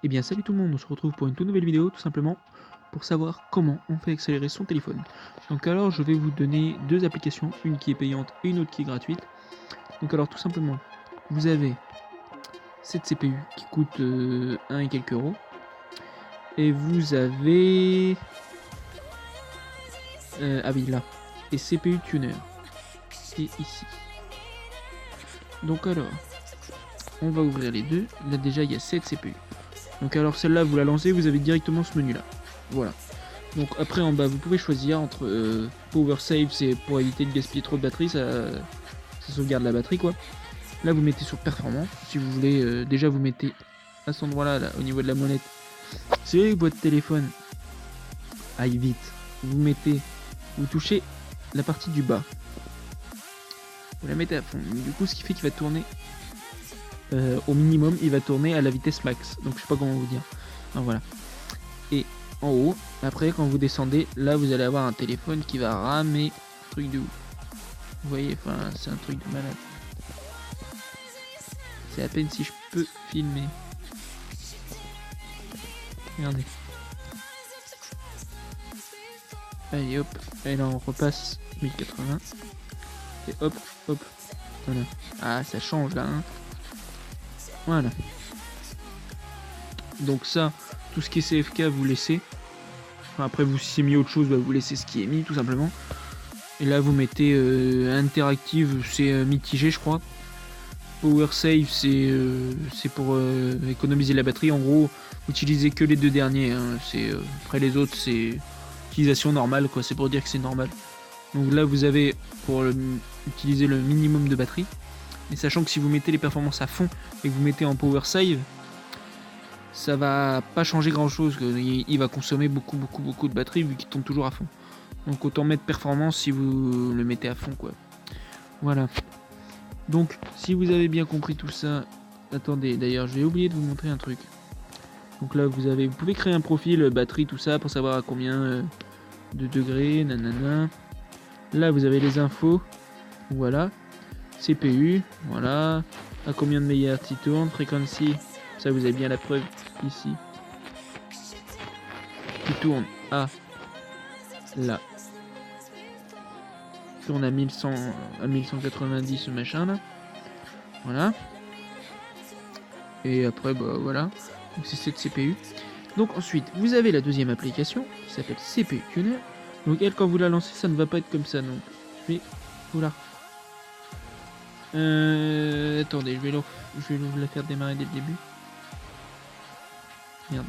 Eh bien salut tout le monde, on se retrouve pour une toute nouvelle vidéo, tout simplement pour savoir comment on fait accélérer son téléphone. Donc alors je vais vous donner deux applications, une qui est payante et une autre qui est gratuite. Donc alors tout simplement, vous avez cette CPU qui coûte 1 et quelques euros. Et vous avez... ah oui là, et CPU Tuner, qui est ici. Donc alors, on va ouvrir les deux, là déjà il y a 7 CPU. Donc alors celle-là vous la lancez, vous avez directement ce menu là. Voilà. Donc après en bas vous pouvez choisir entre Power Save, c'est pour éviter de gaspiller trop de batterie, ça sauvegarde la batterie quoi. Là vous mettez sur Performance, si vous voulez déjà vous mettez à cet endroit là, au niveau de la molette. Si vous voulez que votre téléphone aille vite, vous touchez la partie du bas. Vous la mettez à fond, du coup ce qui fait qu'il va tourner au minimum, il va tourner à la vitesse max. Donc je sais pas comment vous dire. Donc voilà. Et en haut, après quand vous descendez, là vous allez avoir un téléphone qui va ramer, truc de ouf. Vous voyez, enfin c'est un truc de malade. C'est à peine si je peux filmer. Regardez. Allez hop, et là on repasse 1080. Et hop, hop, voilà. Ah ça change là hein. Voilà. Donc ça, tout ce qui est CFK vous laissez. Enfin, après vous si c'est mis autre chose, bah, vous laissez ce qui est mis tout simplement. Et là vous mettez interactive, c'est mitigé je crois. Power Save c'est pour économiser la batterie. En gros, utilisez que les deux derniers. Hein. Après les autres c'est utilisation normale quoi. C'est pour dire que c'est normal. Donc là vous avez pour utiliser le minimum de batterie. Et sachant que si vous mettez les performances à fond et que vous mettez en Power Save, ça va pas changer grand chose. Il va consommer beaucoup de batterie vu qu'il tourne toujours à fond. Donc autant mettre performance si vous le mettez à fond quoi. Voilà. Donc si vous avez bien compris tout ça, attendez, d'ailleurs j'ai oublié de vous montrer un truc. Donc là vous pouvez créer un profil batterie tout ça pour savoir à combien de degrés, nanana. Là vous avez les infos, voilà. CPU, voilà. À combien de mégahertz il tourne, frequency, ça vous avez bien la preuve ici. Il tourne à là. Il tourne à 1100, à 1190 ce machin là. Voilà. Et après bah voilà. Donc c'est cette CPU. Donc ensuite vous avez la deuxième application qui s'appelle CPU Tuner. Donc elle quand vous la lancez ça ne va pas être comme ça non. Mais voilà. Attendez, je vais la faire démarrer dès le début. Merde.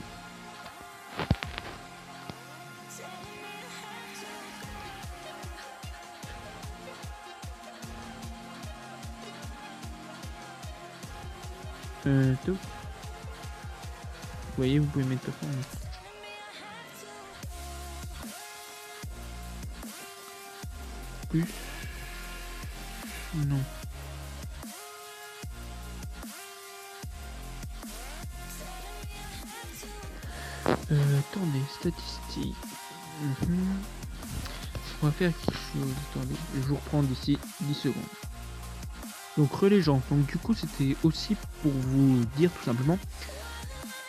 Tout. Vous voyez, vous pouvez mettre performance. Plus. Non. Attendez, statistiques. On va faire quelque chose. Attendez, je vous reprends d'ici 10 secondes. Donc relais gens. Donc du coup c'était aussi pour vous dire tout simplement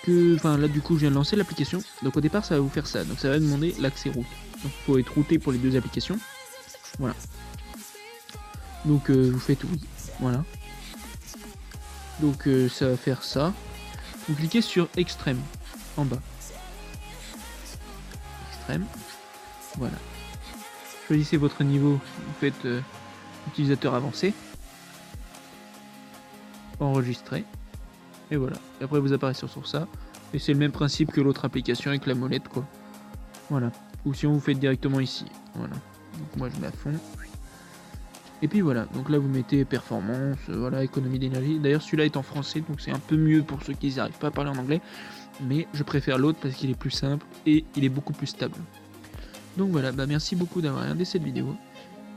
que, enfin là du coup je viens de lancer l'application. Donc au départ ça va vous faire ça. Donc ça va demander l'accès route. Donc il faut être routé pour les deux applications. Voilà. Donc vous faites oui. Voilà. Donc ça va faire ça. Vous cliquez sur extrême en bas. Extrême. Voilà. Choisissez votre niveau. Vous faites utilisateur avancé. Enregistrer. Et voilà. Et après vous apparaissez sur ça. Et c'est le même principe que l'autre application avec la molette quoi. Voilà. Ou sinon vous faites directement ici. Voilà. Donc moi je mets à fond. Et puis voilà. Donc là vous mettez performance, voilà, économie d'énergie. D'ailleurs celui-là est en français donc c'est un peu mieux pour ceux qui n'arrivent pas à parler en anglais. Mais je préfère l'autre parce qu'il est plus simple et il est beaucoup plus stable. Donc voilà, bah merci beaucoup d'avoir regardé cette vidéo.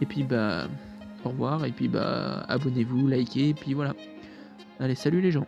Et puis bah au revoir. Et puis bah abonnez-vous, likez. Et puis voilà. Allez, salut les gens.